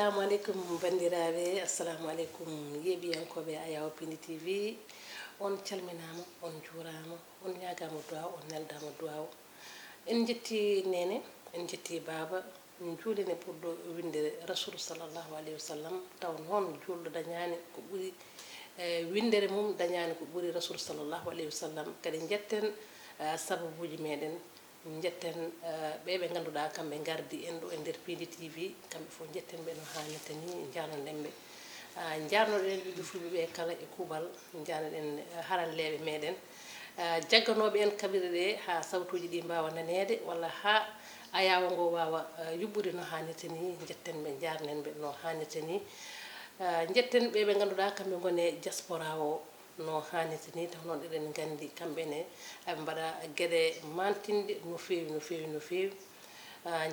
assalamu alaikum bandiraɓe, assalamu alaikum yeɓiyankoɓe Ayaw Pindi TV. On calminama, on juurama, on ñagama duwaw, on neldama duwaw. En jetti nene, en jetti baba, en juulene pour ɗo winde rasulu sallllahu alayhi wa sallam. Taw noon julɗo dañani ko ɓuuri windere mum, dañani ko ɓuuri rasulu sallllahu alayhi wa sallam. Kadi jetten sababuji meɗen, jetten ɓeɓe ganduɗa kamɓe gardi en ɗo e nder Pindi TV, kamɓe fof jetten ɓe no hannirta ni, jarnoɗen ɓe. Jarnoɗen ɓiɓɓe fulɓe ɓe kala e kuuɓal, jarnoɗen haralleɓe meɗen, jagganoɓe en kaɓirɗe ɗe ha sawtuji ɗi mbawa nanede, walla ha ayawa ngo wawa yuɓɓude no hannirta ni, jetten ɓe jarnen ɓe no hannirta ni. Jetten ɓeɓe ganduɗa kamɓe gone diaspora o no hannirta ni. Taw noon eɗen gandi kamɓene eɓe mbaɗa gueɗe mantinde no fewi no fewi no fewi.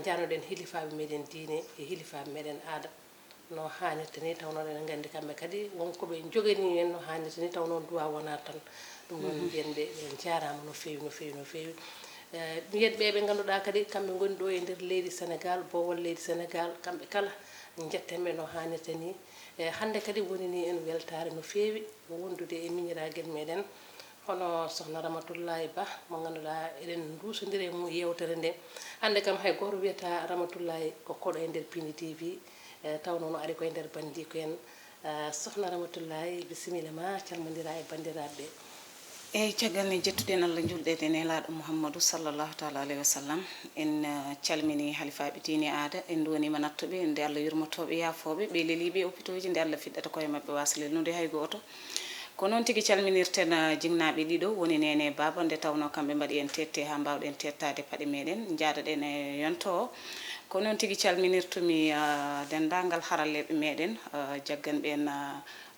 Jarnoɗen hilifaɓe meɗen diine e hilifaɓe meɗen aada no hannirta ni. Taw noon eɗen gandi kamɓe kadi wonkoɓe jogani en no hannirta ni. Taw noon duwa wona tan ɗum noon mbiyen ɓe jarama no fewi no fewi no fewi. Mbiyen ɓeɓe ganduɗa kadi kamɓe goni ɗo e nder leydi Sénégal, bowol leydi Sénégal, kamɓe kala jettenɓe no hannirta ni. Hande kadi woni ni en weltare no fewi wondude e miñiraguel meɗen hono sohna Ramatoulaye Ba mo ganduɗa eɗen dusodiri e mum yewtere nde. Hande kam hay goto wiyata Ramatoulaye ko koɗo e nder Pindi TV, taw noon ari koye nder bandiko en. Sohna Ramatoulaye bisimilla ma, calmodira e bandiraɓe. eyyi caggal ni jettuɗen Allah julɗede nelaɗo Mouhammadou sallllahu taala alayhi wa sallam. En calmini halifaɓe diine aada, en donima nattuɓe nde Allah yurmotoɓe yaafoɓe ɓe leeliɓe hôpitaux nde Allah fiɗɗata koye mabɓe wasa lelnude hay goto. Ko noon tigui calminirten jingnaɓe ɗiɗo woni nene baba, nde tawno kamɓe mbaɗi en tette ha mbawɗen tettade paaɗe meɗen jaadaɗen e yonto o. Ko noon tigui calminirtumi dendagal haralleɓe meɗen, jagganɓe en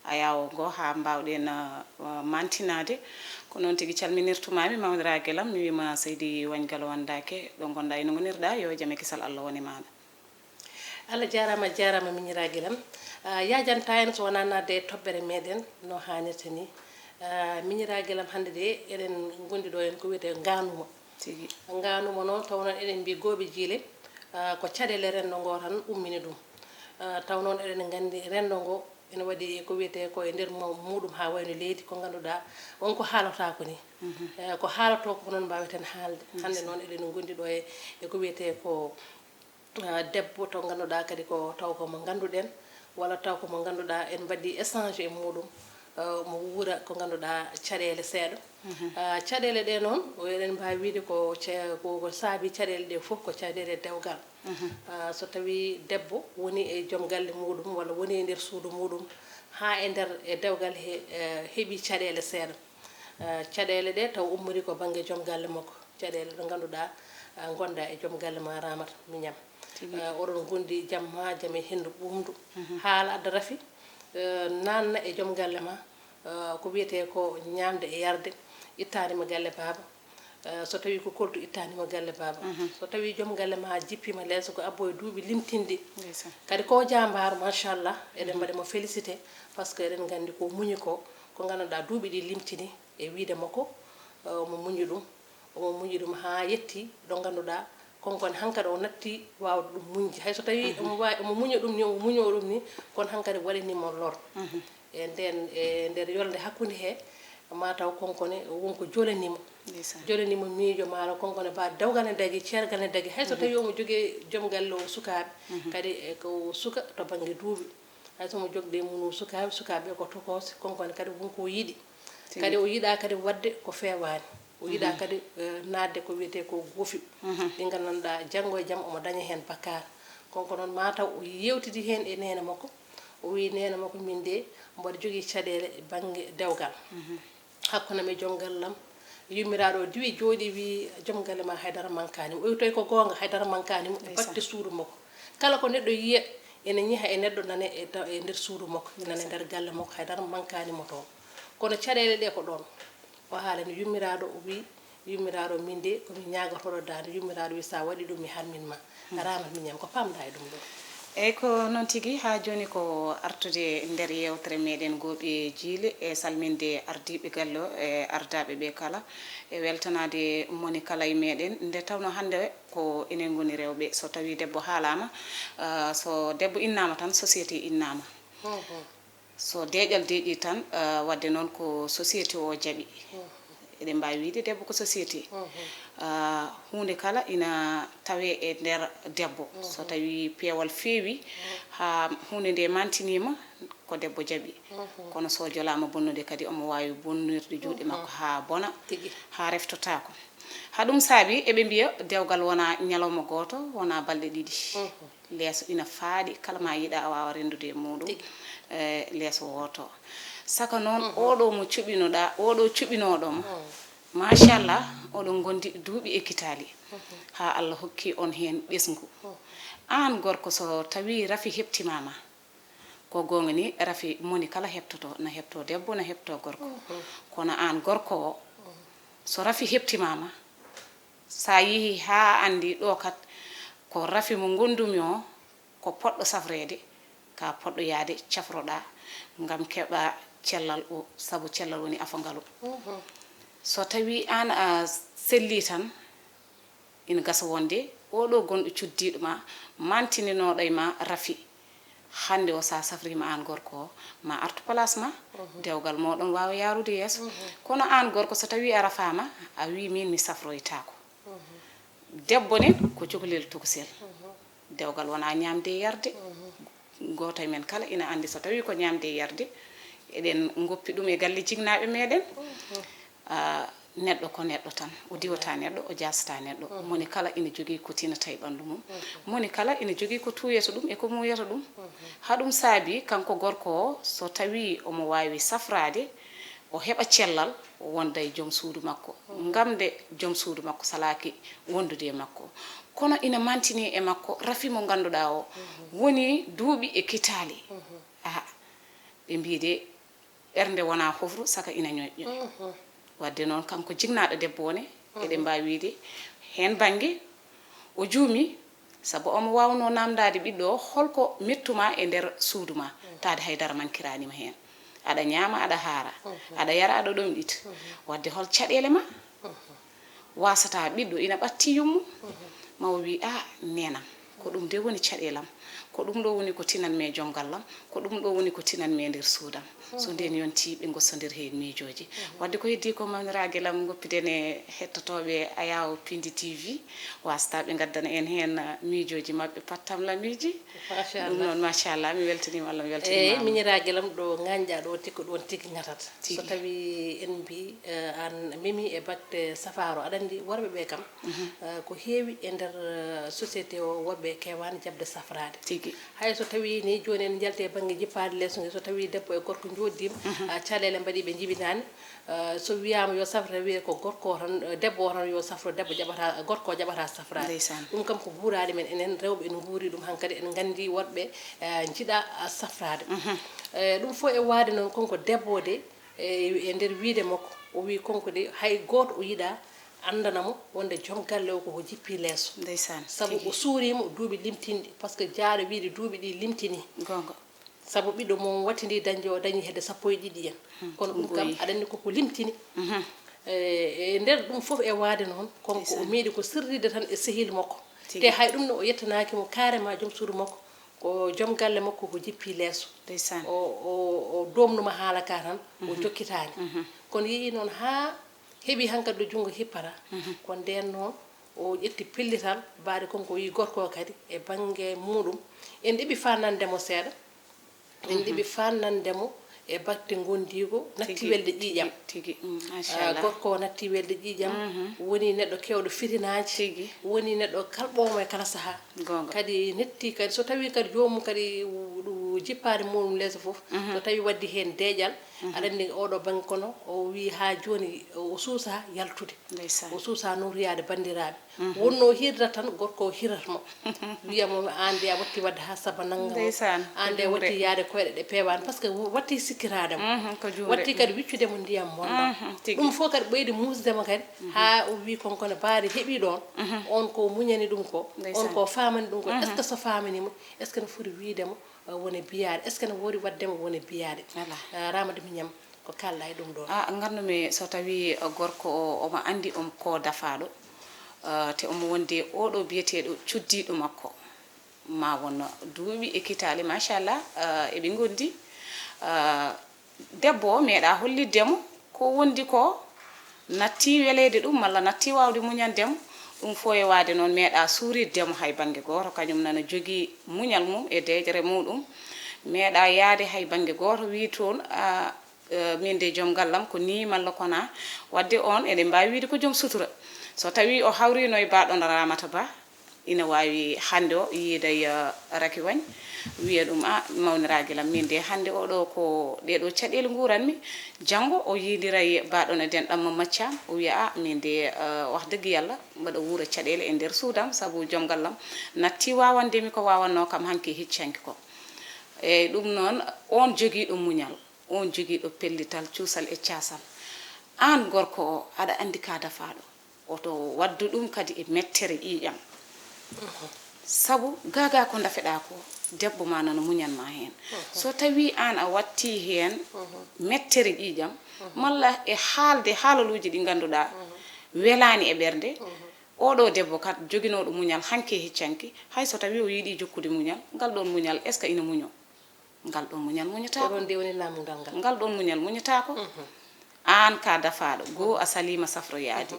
ayawo ngo ha mbawɗen mantinade. Ko noon tigui calminirtumami mawdiraguel am, mi wima Seydi Wagngallo Wandake ɗo gonɗa eno gonirɗa, yo jaam e kisal Allah woni maɗa. Allah jarama jarama miñiraguel am. Yajanta en so wona nadde e toɓɓere meɗen no hannirta ni. Miñiraguel am hande de eɗen gondi ɗo en ko wiyete ganuma. Tigui Ganuma noon taw noon eɗen mbi gooɓe jiile ko caɗele rendo ngo tan ummini ɗum. Taw noon eɗen gandi rendo ngo ene waɗi ko wiyete ko e nder muɗum ha wayno leydi ko ganduɗa wonko haalata ko ni. Ko haalato ko noon mbaweten haalde. Hande noon eɗen gondi ɗo e ko wiyete ko debbo to ganduɗa kadi ko taw komo ganduɗen, walla taw komo ganduɗa en mbaɗi échange e muɗum, mo wuura ko ganduɗa caɗele seeɗa. Caɗele ɗe noon eɗen mbawi wiide ko saabi caɗele ɗe foof ko caɗele dewgal. So tawi debbo woni e joom galle muɗum walla woni e nder suudu muɗum ha e nder e dewgal heeɓi caɗele seeɗa. Caɗele ɗe taw ummori ko banggue joom galle makko, caɗele ɗe ganduɗa gonda e joom galle ma Ramata Mignam. Oɗon gondi jamma jaam e hendu ɓumdu, haala adda rafi, nanna e joom galle ma ko wiyete ko ñamde e yarde, ittanima galle baba. So tawi ko koltu ittanima galle baba. So tawi joom galle ma jippima leeso ko abbo e duuɓi limtinde, kadi ko jambaaro machallah, eɗen mbaɗimo félicité par ce que eɗen gandi ko muñi ko ganduɗa duuɓi ɗi limtini e wiide makko omo muñi ɗum ha yetti ɗo ganduɗa konkone hankkadi o natti wawde ɗum muñde. Hayso tawi omo muño ɗum ni, omo muño ɗum ni, kono hankkadi waɗanimo lor. E nder yolde hakkude he mataw konkone wonko jolanimo miijo maaro konkone ba dewgal ne dagui, ceergal ne dagui. Hayso tawi omo jogui joom galle o sukaɓe kadi ko suka to banggue duuɓi, hayso mo jogde mum sukaɓe ko tokose, konkone kadi wonko yiiɗi, kadi o yiiɗa kadi wadde ko fewani, o yiiɗa kadi nadde ko wiyete ko gofi ɗi gandanɗa janggo e jaam omo daña hen bakkar. Konko noon mataw o yewtidi hen e nene makko, o wi nene makko min de mboɗo jogui caɗele e banggue dewgal, hakkunam e joom gallam. Yummiraɗo o diwi jooɗi wi joom galle ma haydara mankanimo, o wi tawi ko gonga haydara mankanimo e batte suudu makko. Kala ko neɗɗo yiya ene ñiiha e neɗɗo nane e nder suudu makko, nane e nder galle makko, haydara mankanimo toon. Kono caɗele ɗe ko ɗon o haalani yummiraɗo, o wi yummiraɗo min de komi ñagotoɗo dande. Yummiraɗo wi sa waɗi ɗum mi harminma. Ramata Mignam, ko pamɗa e ɗum ɗo? eyyi ko noon tigui ha joni ko artude nder yewtere meɗen gooɓe jiile e salminde ardiɓe galle o e ardaɓe ɓe kala e weltanade moni kala e meɗen nde tawno hande ko enen goni rewɓe so tawi debbo haalama so debbo innama tan société innama so deƴal deeƴi tan wadde noon ko société o jaaɓi eɗen mbawi wiide debbo ko société hunde kala ina tawe e nder debbo so tawi peewal feewi ha hunde nde mantinima ko debbo jaaɓi kono so jolama bonnude kadi omo wawi bonnirde juuɗe makko ha bona ha reftotako haɗum saabi eɓe mbiya dewgal wona ñalawma goto wona balɗe ɗiɗi leeso ina faaɗi kala ma yiiɗa a wawa rendude e muɗum leeso woto saka noon oɗo mo cuɓinoɗa oɗo cuɓinoɗomo machallah oɗon gondi duuɓi ekkitali ha Allah hokki on hen ɓesgu an gorko so tawi rafi heptimama ko gonga ni rafi moni kala heptoto na hepto debbo na hepto gorko kono an gorko o so rafi heptimama sa yeehi ha andi ɗo kat ko rafi mo gondumi o ko poɗɗo safrede ka poɗɗo yaade cafroɗa ngam keɓa cellal o sabu cellal woni afangalu so tawi an a selli tan ina gasa wonde oɗo gonɗo cuddiɗo ma mantininoɗo e ma rafi hande o sa safrima an gorko o ma artu place ma dewgal moɗon wawa yarude yeeso kono an gorko so tawi a rafama a wi min mi safroytako debbo nen ko cukalel tukusel dewgal wona ñamde yarde goto e men kala ina andi so tawi ko ñamde yarde eɗen goppi ɗum e galle jignaɓe meɗen neɗɗo ko neɗɗo tan o diwata neɗɗo o jasata neɗɗo moni kala ina jogui ko tinata e ɓandu mum moni kala ina jogui ko tuyata ɗum e ko muyata ɗum haɗum saabi kanko gorko o so tawi omo wawi safrade o heɓa cellal o wonda e joom suudu makko ngam de joom suudu makko salaki wondude e makko kono ina mantini e makko rafi mo ganduɗa o woni duuɓi e kitali ɓe mbide ɓernde wona hofru saka ina ñoƴƴo wadde noon kanko jignaɗo debbo wone eɗen mbawi wiide hen banggue o juumi saabu omo wawno namdade ɓiɗɗo o holko mettuma e nder suudu ma taade haydara mankiranima hen aɗa ñaama aɗa haara aɗa yara aɗa ɗomɗita wadde hol caɗele ma wasata ɓiɗɗo ina ɓatti yummu mawo wi a nenam ko ɗum de woni caɗelam ko ɗum ɗo woni ko tinanmi e joom gallam ko ɗum ɗo woni ko tinanmi e nder suudam so nden yonti ɓe gossodir hen miijoji wadde ko heddi ko mamiraguelam goppiden e hettotoɓe Ayaw Pindi TV wasata ɓe gaddana en hen miijoji mabɓe pattam lamiji ɗum noon machallah mi weltanima Allah mi weltanima miñiraguelam ɗo gañƴa ɗo tikko ɗon tigui gatata so tawi en mbi an memi e batte safaro aɗa andi worɓe ɓe kam ko heewi e nder société o worɓe kewani jabde safrade hay so tawi ni joni en jalte banggue jippade leeso nge so tawi debbo e gorko joddima caɗele mbaɗi ɓe jibinani so wiyama yo safra wiye ko gorko o tan debbo o tan yo safro debbo jaɓata gorko o jaɓata safrade ɗum kam ko guurade men enen rewɓe en guuri ɗum hankkadi en gandi worɓe jiiɗa safrade ɗum fo e waade noon konko debbo de e nder wiide makko o wi konko de hay goto o yiiɗa andanamo wonde joom galle o koko jippi leeso saabu o suurima duuɓi limtinɗi par ce que jaaɗo wiide duuɓi ɗi limtini saabu ɓiɗɗo mo wattidi dañde o dañi hedde 12 en kono ɗum kam aɗa andi koko limtini e nder ɗum foof e waade noon konko o meeɗi ko sirride tan e sehil makko te hay ɗum ne o yettanakimo carrément joom suudu makko ko joom galle makko ko jippi leeso o domnuma haala ka tan o jokkitani kono yeehi noon ha heeɓi hankkadi ɗo junngo hippata ko nden noon o ƴetti pellital baade konko wi gorko kadi e banggue muɗum en ɗeɓi fannandemo seeɗa en ɗeɓi fannandemo e batte gondigo natti welde ƴiƴam gorko o natti welde ƴiƴam woni neɗɗo kewɗo fitinaji woni neɗɗo kalɓomo e kala saaha kadi netti kadi so tawi kadi jomum kadi jippade muɗum leeso foof so tawi waddi hen deeƴal aɗa andi oɗo banggue kono o wi ha joni o o suusa yaltude Ndeysaan. o suusa nouriyade bandiraɓe wonno hirda tan gorko o hiratmo wiyamo an de a watti wadde ha saba nangam Ndeysaan, an de watti yaade koyɗe ɗe pewani par ce que watti sikkirademo ko juure. watti kadi wiccudemo ndiyam bonɗam ɗum fof kadi ɓeydi musdema kadi ha o wi konkone baari heeɓi ɗon on ko muñani ɗum ko on ko famani ɗum ko est ce que so famanimo est ce que no foti wiidemo woni biyaade est ce que no wori waddemo woni biyaade Ramata Mignane ko kalɗa e ɗum ɗon ngannumi so tawi gorko o omo andi ko dafaɗo te omo wondi oɗo biyeteɗo cuddiɗo makko ma won duuɓi ekkitali machallah eɓe gondi debbo o meeɗa holliddemo ko wondi ko natti welede ɗum malla natti wawde muñandemo ɗum fo e wade noon meeɗa suuriddemo hay banggue goto kañum nana jogui muñal mum e deƴere muɗum meeɗa yaade hay banggue goto wi toon min de joom gallam ko ni malla kona wadde on eɗen mbawi wiide ko joom sutura so tawi o hawrino e baɗon Ramata Ba ina wawi hande o yiida Raky Wagne wiya ɗum mawniraguelam min de hande oɗo ko ɗeɗo caɗele guranmi janggo o yidira e baɗon e denɗamma Mathiam o wiya min de wax deug yalla mbaɗa wuura caɗele e nder suudam saabu joom gallam natti wawandemi ko wawanno kam hanki hiccanki ko e ɗum noon on joguiɗo muñal on joguiɗo pellital cuusal e casal an gorko o aɗa andi ka dafaɗo oto waddu ɗum kadi e mettere ƴiƴam sabu gaga ko dafeɗa ko debbo ma nana muñanma hen so tawi an a watti hen mettere ƴiƴam malla e haalde haalaluji ɗi ganduɗa welani e ɓerde oɗo debbo kat joguinoɗo muñal hanke hiccanki hay so tawi o yiiɗi jokkude muñal ngal ɗon muñal est ce que ina muño ngal ɗon muñal muñata ɗon de woni namdal ngal ngal ɗon muñal muñata ko an ka dafaɗo goo a salima safro yaadi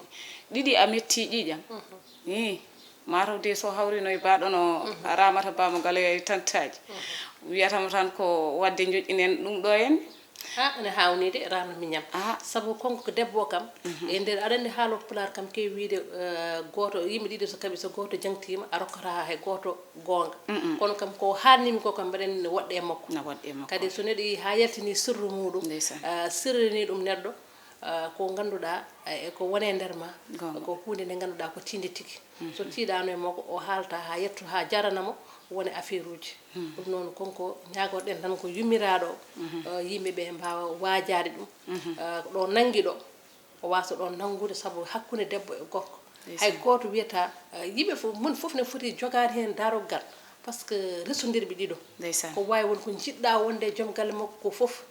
ɗiɗi a metti ƴiƴam matawde so hawrino e baɗono Ramata Ba mo gale tantaji wiyatamo tan ko wadde joƴƴinen ɗum ɗo en ene hawnide Ramata Mignane saabu konko ko debbo kam e nder aɗa andi haaloɓe Pulaar kam kewi wiide goto yimɓe ɗiɗi so kaɓi so goto jangtima a rokkata he goto gonga kono kam ko hannimi ko kam mbaɗen ne woɗɗe makko kadi so neɗɗo yi ha yaltini sirru muɗum sirrini ɗum neɗɗo ko ganduɗa ko wone nder ma ko hunde nde ganduɗa ko tinde tigui so tiiɗano e makko o haalta ha yetto ha jaranamo woni affaire uji ɗum noon konko ñagorɗen tan ko yummiraɗo yimɓeɓe mbawa wajade ɗum ɗo nangui ɗo o wasa ɗon nangude saabu hakkude debbo e gorko hay goto wiyata yimɓe mon foof ne foti jogade hen daroggal par ce que resodirɓe ɗiɗo ko wawi won ko jiɗɗa wonde e joom galle makko ko foof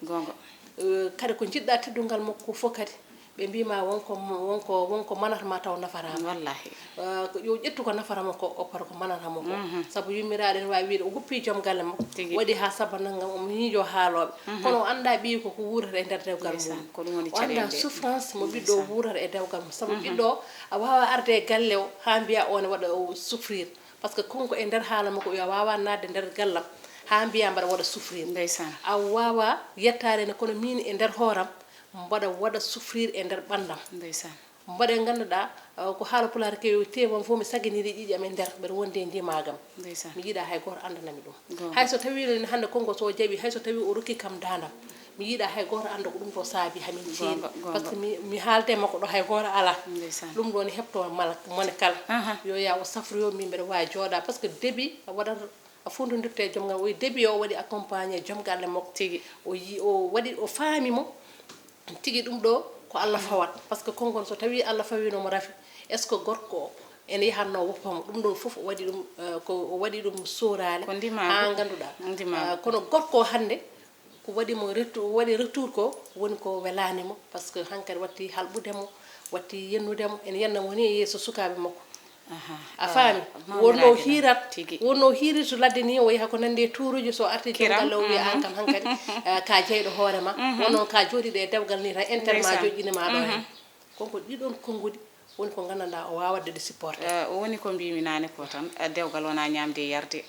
kadi ko jiɗɗa teddungal makko ko fof kadi ɓe mbima wonko manatama taw nafarama wallahi yo ƴettu ko nafarama ko oppata ko manatamo ko saabu yummiraɗo ne wawi wiide o huppi joom galle makko waɗi ha saba naggam omo miijo haaloɓe kono o anda ɓiyi koko wurata e nder dewgal mum o anda souffrance mo ɓiɗɗo o wurata e dewgal mum saabu ɓiɗɗo a wawa arde e galle o ha mbiya one waɗa o souffrir par ce que konko e nder haala makko yo wawa nadde nder gallam ha mbiya mbaɗa waɗa souffrir a wawa yettade ne kono min e nder hooram mbaɗa waɗa souffrir e nder ɓandam mbaɗe ganduɗa ko haala Pulaar kewi tewon fof mi saginiri ƴiƴam e nder mbeɗa wondi e ndimagam mi yiiɗa hay goto andanami ɗum hay so tawi hande konko so jaaɓi hay so tawi o rokki kam dadam mi yiiɗa hay goto anda ko ɗum ɗo saabi hamin ceeɗi par ce que mi haalde makko ɗo hay goto ala ɗum ɗo ne hepto mone kala yo ya o safroyo min mbeɗa wawi jooɗa par ce que début a waɗat a fondodirte e joom galle o début o waɗi accompagné joom galle makko tigui o waɗi o faamimo tigui ɗum ɗo ko Allah fawat par ce que konngol so tawi Allah fawinomo rafi est ce que gorko o ene yahatno woppamo ɗum ɗon foof o waɗi ɗum ko o waɗi ɗum sorale ha ganduɗa kono gorko o hande ko waɗimo waɗi retour ko woni ko welanimo par ce que hankkadi watti halɓudemo watti yennudemo ene yennamo ni e yeeso sukaɓe makko a faami wonno hiirat wonno hiiri to ladde ni o yaha ko nande tuuruji so arti jogalle o wiya an kam hankkadi ka jeyɗo hoorema wonnoon ka jooɗiɗo e dewgal ni tan inter ma joƴƴinima ɗo hen konko ɗiɗon konngudi woni ko gandanɗa o wawa de supporté woni ko mbimi nane ko tan dewgal wona ñamde e yarde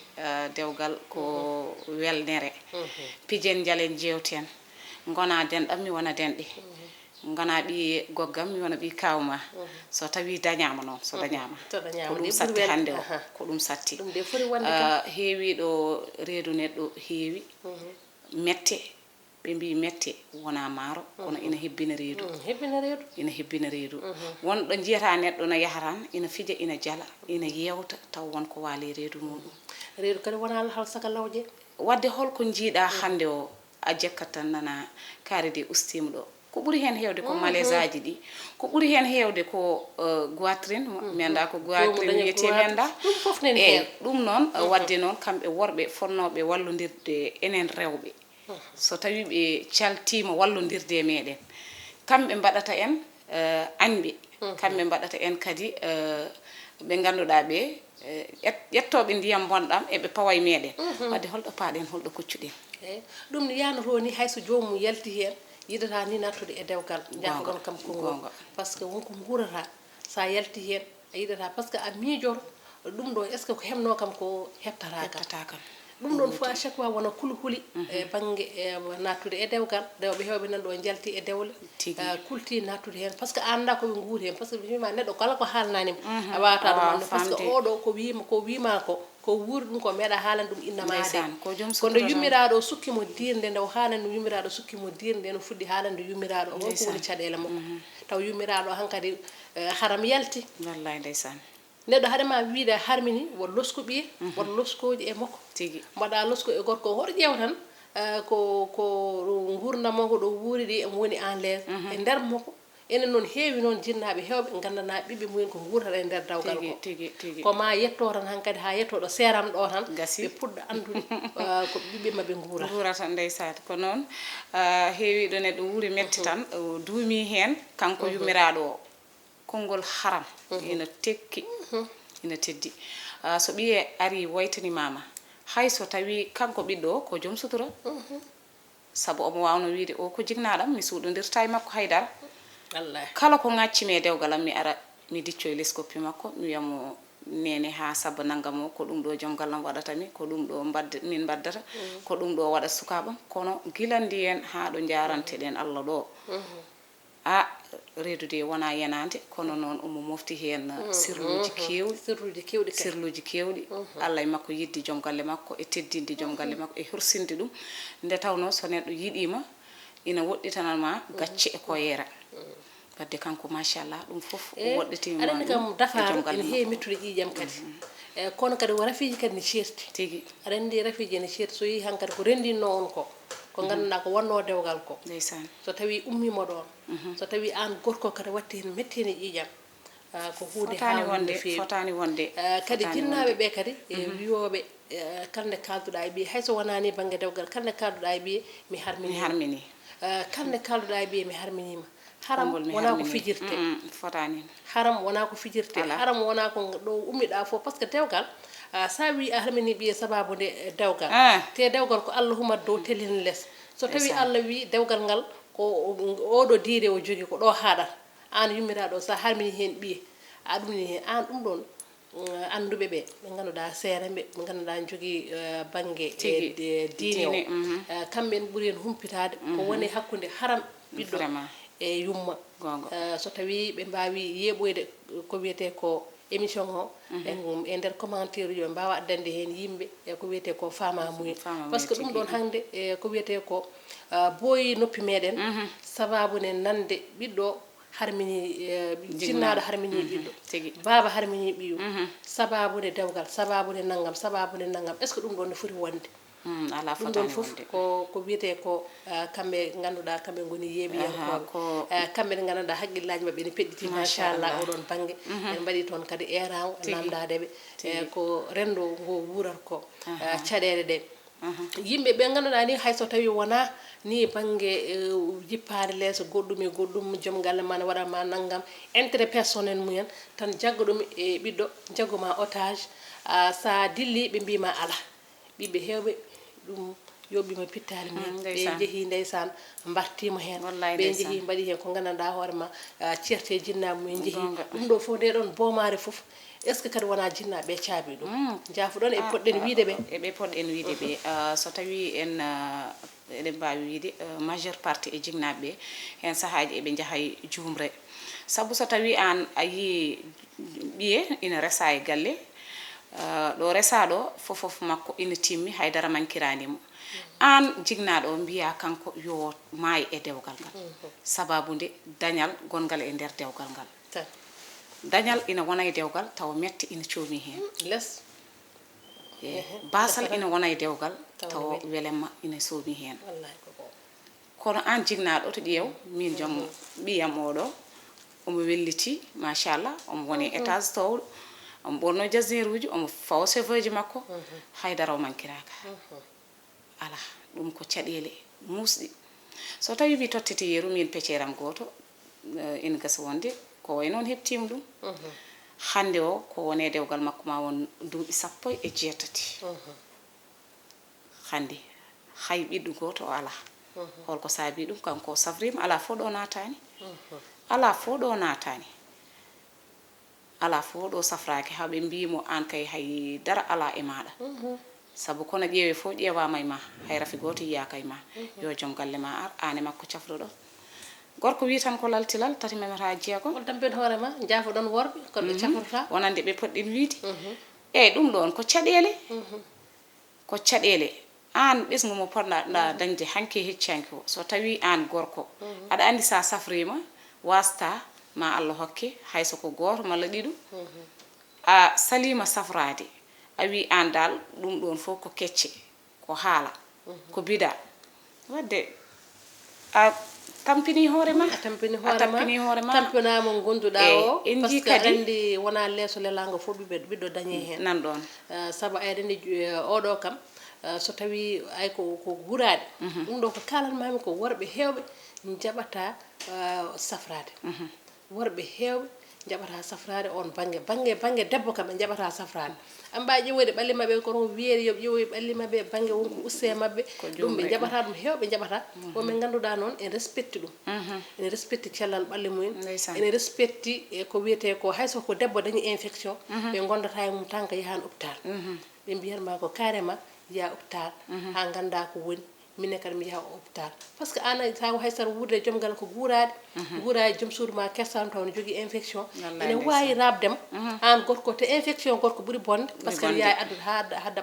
dewgal ko welnere pijen jalen jewten gona denɗam mi wona denɗe gona ɓi goggam mi wona ɓi kawma so tawi dañama noon so dañama ko ɗum satti hande o ko ɗum satti heewi ɗo reedu neɗɗo heewi mette ɓe mbi mette wona maaro kono ina hebbina reedu ina hebbina reedu wonɗo jiyata neɗɗo no yaharan ina fija ina jala ina yewta taw wonko waali reedu muɗum reedu kadi wona hal saka lawje wadde holko jiiɗa hannde o a jekkat tan nana kaari de ustima ɗo ko ɓuri hen heewde ko malaise aji ɗi ko ɓuri hen heewde ko goitrine mi anda ko goitrine wiyete mi anda eyi ɗum noon wadde noon kamɓe worɓe fonnoɓe wallodirde enen rewɓe so tawi ɓe caltima wallodirde meɗen kamɓe mbaɗata en añɓe kamɓe mbaɗata en kadi ɓe ganduɗa ɓe ƴettoɓe ndiyam bonɗam eɓe pawa e meɗen wadde holɗo paaɗen holɗo koccuɗen eyi ɗum no yanoto ni hayso jomum yalti hen yidata ni nattude e dewgal jaafoɗon kam konngol par ce que wonko guurata sa yalti hen a yidata par ce que a miijoto ɗum ɗo est ce que ko hebno kam ko heɓtata kam ɗum ɗon fof à chaque fois wona kulhuli e banggue nattude e dewgal rewɓe hewɓe nan ɗo jalti e dewle kulti nattude hen par ce que anda koɓe guuri hen par ce que wima neɗɗo kala ko haalnanima a wawata ɗum ande par ce que oɗo ko wima ko wuuri ɗum ko meeɗa haalande ɗum innamade kono yummiraɗo o sukkimo dirde nde o haalande ɗum yummiraɗo sukkimo dirde no fuɗɗi haalande yummiraɗo o wonko woni caɗele makko taw yummiraɗo hankkadi haram yalti wallay ndeysan neɗɗo haɗema wiide harmini won losku ɓiye won loskoji e makko tigi mbaɗa losko e gorko hoto ƴeew tan ko gurdam makko ɗo wuuri ɗi emo woni en l'aise e nder makko enen noon heewi noon jinnaɓe hewɓe gandana ɓiɓɓe mumen ko guurata e nder dawgal ko ko ma yetto tan hankkadi ha yettoɗo seram ɗo tan ɓe puɗɗo andude ko ɓiɓɓe mabɓe guurata ndeysat ko noon heewiɗo neɗɗo wuuri metti tan duumi hen kanko yummiraɗo o konngol haram ina tekki ina teddi so ɓiye ari waytanimama hayso tawi kanko ɓiɗɗo ko joom sutura saabu omo wawno wiide o ko jignaɗam mi suuɗodirta e makko haydara kala ko ŋaccimi e dewgal am mi ara mi dicco e less koppi makko mi wiyamo nene ha sabba naggam o ko ɗum ɗo joom gallam waɗatami ko ɗum ɗo min baddata ko ɗum ɗo waɗat sukaɓam kono gilandi en ha ɗo jaranteɗen Allah ɗo a reedude wona yenade kono noon omo mofti hen sirluji kewɗi Allah e makko yiddi joom galle makko e teddinde joom galle makko e hursinde ɗum nde tawno so neɗɗo yiɗima ina woɗɗitanama gacce e ko yeera wadde kanko machallah ɗum foof woɗɗitima aɗani kam dafaru ene heewi mettude ƴiƴam kadi kono kadi wo rafiji kadi ne ceerti tigi aɗa andi rafiji ne ceerti so yi hankkadi ko rendinno on ko ganduɗa ko wonno dewgal ko ndeysan so tawi ummima ɗon so tawi an gorko kadi watti hen metti hen ƴiƴam ko hunde fotani wonde kadi jinnaɓe ɓe kadi wiyoɓe kalde kalduɗa e ɓiye hayso wonani banggue dewgal kalde kalduɗa e ɓiye mi harmini kalde kalduɗa e ɓiye mi harminima haram wona ko fijirte fotani haram wona ko fijirte haram wona ko ɗo ummiɗa fof par ce que dewgal sa wi a harmini ɓiye sababu nde dewgal te dewgal ko Allah humat dow telin less so tawi Allah wi dewgal ngal ko oɗo diire o jogui ko ɗo haaɗat an yummiraɗo sa harmini hen ɓiye a ɗumni hen an ɗum ɗon anduɓe ɓe ganduɗa seereɓe ɓe ganduɗa jogui banggue diine o kamɓe en ɓuuri hen humpitade ko woni hakkude haram ɓiɗɗo e yumma so tawi ɓe mbawi yeɓoyde ko wiyete ko émission o e nder commentaire uji ɓe mbawa addande hen yimɓe e ko wiyete ko fama muyen par ce que ɗum ɗon hande ko wiyete ko booyi noppi meɗen sababu ne nande ɓiɗɗo harmini jinnaɗo harmini ɓiɗɗo baba harmini ɓiyu sababu ne dewgal sababu ne naggam est ce que ɗum ɗon ne foti wonde ɗum ɗon foof ko wiyete ko kamɓe ganduɗa kamɓe goni yeeɓiyankoɓe kamɓe ɗe ganduɗa haqqillaji mabɓe ne peɗɗiti machallah oɗon banggue en mbaɗi toon kadi erago namdadeɓe ko rendo ngo wuurat ko caɗele ɗe yimɓe ɓe ganduɗa ni hayso tawi wona ni banggue jippade leeso goɗɗum e goɗɗum joom galle ma ne waɗanma naggam intérêt personnel mumen tan jagga ɗum e ɓiɗɗo jagguma otage sa dilli ɓe mbima ala ɓiɓɓe hewɓe ɗum yoɓɓima pittali mumen ɓe jeehi ndeysan mbartima hen ɓe jeehi mbaɗi hen ko gandanɗa hoorema certe jinnaɓe mumen jeehi ɗum ɗo foof nde ɗon boomare foof est ce que kadi wona jinnaɓe caabi ɗum jaafuɗon e poɗɗen wiide ɓe eɓe poɗɗen wiide ɓe so tawi en eɗen mbawi wiide majeure partie e jignaɓe ɓe hen saahaji eɓe jaahay jumre saabu so tawi an a yi ɓiye ina resa e galle ɗo resa ɗo fofof makko ina timmi haydara mankiranimo an jignaɗo mbiya kanko yo maayi e dewgal ngal sababu nde dañal gongal e nder dewgal ngal dañal ina wona e dewgal taw metti ina coomi hen les basal ina wona e dewgal taw welemma ina soomi hen kono an jignaɗo to ƴeew min joom ɓiyam oɗo omo welliti machallah omo woni étage towɗo omo ɓorno jasner uji omo fawa cheveux ji makko haydara o mankiraka ala ɗum ko caɗele musɗi so tawi mi tottete yeru min pecceram goto ina gasa wonde ko way noon heptima ɗum hande o ko wone dewgal makko ma won duuɓi 17 hande hay ɓiɗɗo goto o ala holko saabi ɗum kanko safrima ala fo ɗo natani ala fo ɗo natani ala fo ɗo safraki haɓe mbimo an kay hay dara ala e maɗa sabu kono ƴeewe fo ƴeewama e ma hay rafi goto yiyaka e ma yo joom galle ma ar ane makko cafruɗo gorko wi tan ko laltilal tati memata jeegom on tamben hoorema jaafoɗon worɓe kono ɓe cafrata wonande ɓe poɗɗin wiide eyyi ɗum ɗon ko caɗele ko caɗele an ɓesgu mo poɗɗa dañde hanke heccanki o so tawi an gorko aɗa andi sa safrima wasta ma Allah hokke hayso ko goto malla ɗiɗo a salima safrade a wi an dal ɗum ɗon fof ko kecce ko haala ko bida wadde a tampini hoorema tampinama gonduɗa o par ce que andi wona leeso lelago fof ɓiɗɗo dañe hen nan ɗon saabu aydani oɗo kam so tawi ay ko guraɗe ɗum ɗo ko kalanmami ko worɓe hewɓe jaɓata safrade worɓe hewɓe jaɓata safrade on banggue debbo kam ɓe jaɓata safrade an mbawi ƴewoyde ɓalli mabɓe kono wiyeede yo ƴewoy ɓalli mabɓe banggue wonko uste mabɓe ɗum ɓe jaɓata ɗum hewɓe jaɓata women ganduɗa noon en respecti ɗum ene respecti cellal ɓalli mumen ene respecti ko wiyete ko hayso ko debbo dañi infection ɓe gondata e mum tan ko yahan hôpital ɓe mbiyatma ko carrément ya hôpital ha ganda ko woni minen kadi mi yaha hôpital par ce que an sa hay sara wurde joom gal ko guurade joom suudu ma kersano taw ne jogui infection ene wawi rabdema an gorko te infection gorko ɓuuri bonde par ce que yawi addude hadda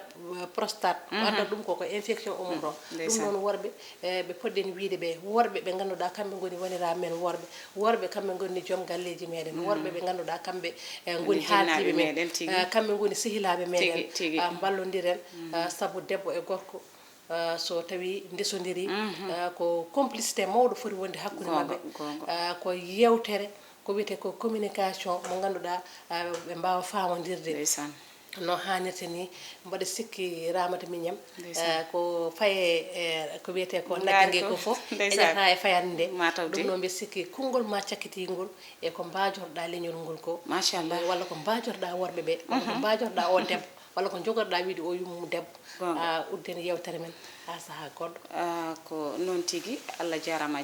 prostate adda ɗum koko infection omum ɗon ɗum noon worɓe ɓe poɗɗen wiide ɓe worɓe ɓe ganduɗa kamɓe goni woniraɓe men worɓe kamɓe goni joom galleji meɗen worɓe ɓe ganduɗa kamɓe goni haaldiɓe men kamɓe goni sehilaɓe meɗen ballodiren saabu debbo e gorko so tawi ndesodiri ko complicité mawɗo foti wonde hakkude mabɓe ko yewtere ko wiyete ko communication mo ganduɗa ɓe mbawa famodirde no hannirta ni mbaɗa sikki Ramata Mignam ko faye ko wiyete ko nagge ko fof e jata e fayande nde ɗum noon mbiɗa sikki konngol ma cakkitigol e ko mbajorɗa leñol ngol ko machallah walla ko mbajorɗa worɓe ɓe walla ko mbajorɗa o debbo walla ko jogorɗa wiide o yummum debbo udden yewtere men ha saaha goɗɗo ko noon tigui Allah jarama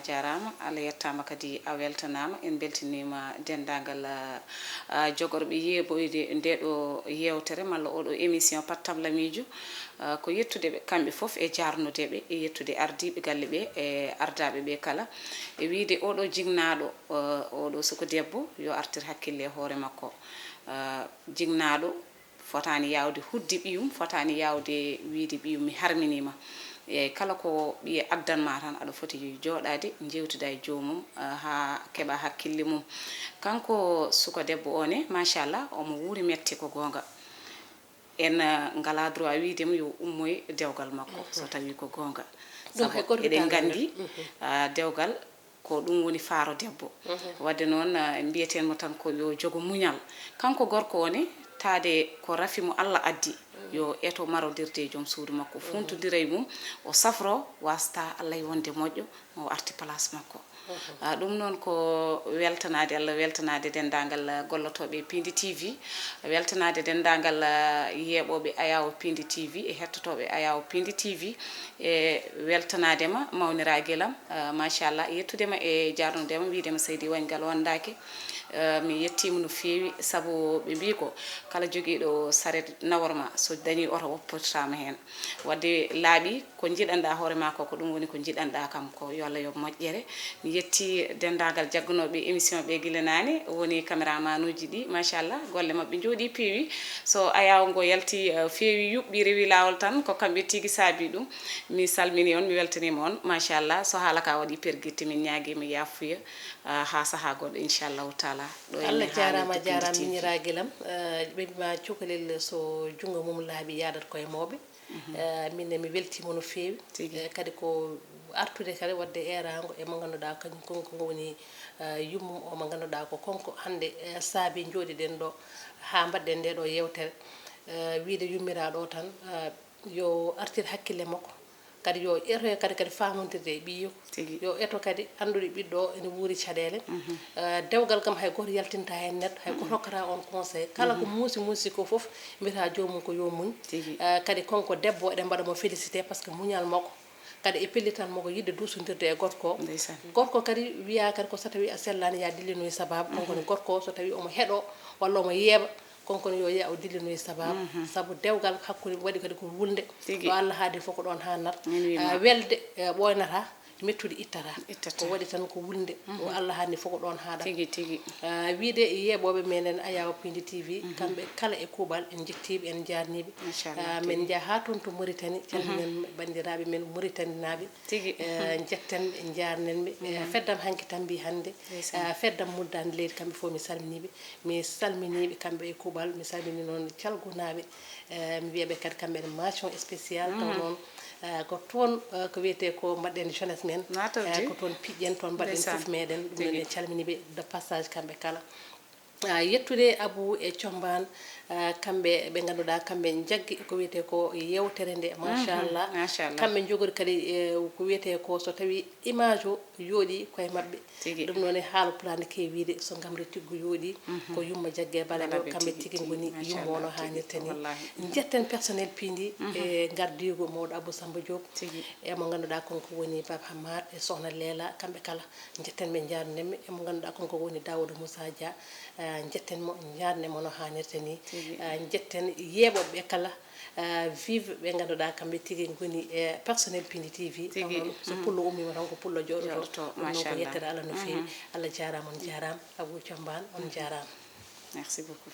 Allah yettama kadi a weltanama en beltinima dendagal jogorɓe yeɓoyde ndeɗo yewtere malla oɗo émission pattam lamijo ko yettudeɓe kamɓe foof e jarnudeɓe e yettude ardiɓe galle ɓe e ardaɓe ɓe kala e wiide oɗo jignaɗo oɗo soko debbo yo artir hakkille e hoore makko jignaɗo fotani yawde hudde ɓiyum fotani yawde wiide ɓiyum mi harminima e kala ko ɓiye addanma tan aɗa foti joɗade jewtida e jomum ha keɓa hakkille mum kanko suko debbo o ne machallah omo wuuri metti ko gonga en ngala droit wiidemo yo ummoye dewgal makko so tawi ko gonga sabu eɗen gandi dewgal ko ɗum woni faaro debbo wadde noon mbiyetenmo tan ko yo jogo muñal kanko gorko o ne taade ko rafi mo Allah addi yo eto marodirde joom suudu makko funtodira e mum o safro wasta Allah e wonde moƴƴo mo arti place makko ɗum noon ko weltanade Allah weltanade dendagal gollotoɓe Pindi TV weltanade dendagal yeɓoɓe Ayawo Pindi TV e hettotoɓe Ayawo Pindi TV e weltanadema mawniraguelam machallah yettudema e jarnudema wiidema Seydi Wagngal wondake mi yettima no fewi saabu ɓe mbi ko kala joguiɗo saret naworma so so dañi oto woppirtama hen wadde laaɓi ko jiɗanɗa hoore ma ko ɗum woni ko jiɗanɗa kam ko yo Allah yo moƴƴere mi yetti dendagal jaggunoɓe émission ɓe guila nani woni caméraman uji ɗi machallah golle mabɓe jooɗi peewi so ayaw ngo yalti feewi yuɓɓi rewi lawol tan ko kamɓe tigui saabi ɗum mi salmini on mi weltanima on machallah so haala ka waɗi perguitte min ñaaguima yafuya ha saaha goɗɗo inchallahu taala ɗo Allah jarama miñiraguelam ɓeɓima cukalel so jungo mum laaɓi yadat koye mawɓe minne mi weltima no feewi kadi ko artude kadi wadde erago e mo ganduɗa kañum konko woni yummum o mo ganduɗa ko konko hande saabi jooɗiɗen ɗo ha mbaɗɗen nde ɗo yewtere wiide yummiraɗo o tan yo artir hakkille makko kadi yo eto kadi famodirde e ɓiyo yo eto kadi andude ɓiɗɗo o ene wuuri caɗele dewgal kam hay goto yaltinta hen neɗɗo hay goto hokkata on conseil kala ko muusi ko foof mbiyata jomum ko yo muñ kadi konko debbo eɗen mbaɗamo félicité par ce que muñal makko kadi e pellital makko yidde dusodirde e gorko gorko kadi wiya kadi ko so tawi a sellani ya dillinoye sababu konkone gorko so tawi omo heeɗo walla omo yeeɓa konkone yo yiya o dillinoye sababu saabu dewgal hakkude waɗi kadi ko wulde ɗo Allah haadi fof ko ɗon ha nat welde ɓoynata mettude ittata ko waɗi tan ko wulde o Allah haadi fof ko ɗon haɗa wiide yeeɓoɓe meɗen Ayaw Pindi TV kamɓe kala e kuuɓal en jettiɓe en jarniɓe min jaa ha toon to Mauritanie calminen bandiraɓe men Mauritanie naɓe jetten en jarnenɓe feddam hanki tan mbi hande feddam muddande leydi kamɓe fof mi salminiɓe mi salminiɓe kamɓe e kuuɓal mi salmini noon calgunaɓe mi wiyaɓe kadi kamɓe en mention spéciale taw noon ko toon ko wiyete ko mbaɗɗen jeunesse men ko toon piƴƴen toon mbaɗɗen fof meɗen ɗum en calminiɓe de passage kamɓe kala yettude Abou e Thiombane kamɓe ɓe ganduɗa kamɓe jaggi ko wiyete ko yewtere nde machallah kamɓe jogori kadi ko wiyete ko so tawi image o yooɗi koye mabɓe ɗum noon e haala pulaar ne keewide so gamre tiggo yooɗi ko yumma jagge bale ɗo kamɓe tigui goni yumma ono hannirta ni jetten personnel Pindi e gardigo mawɗo Abou Samba Diop emo ganduɗa konko woni Baba Hamad e Sokhna Leela kamɓe kala jetten ɓe jarnenɓe emo ganduɗa konko woni Daouda Moussa Dia jetten mo jarnemo no hannirta ni jetten yeeɓoɓe kala vive ɓe ganduɗa kamɓe tigui goni e personnel Pindi TV so pullo ummima tan ko pullo jooɗoto ɗum noon ko yettere Allah no feewi Allah jarama on jarama Abou Thiombane on jarama merci beaucoup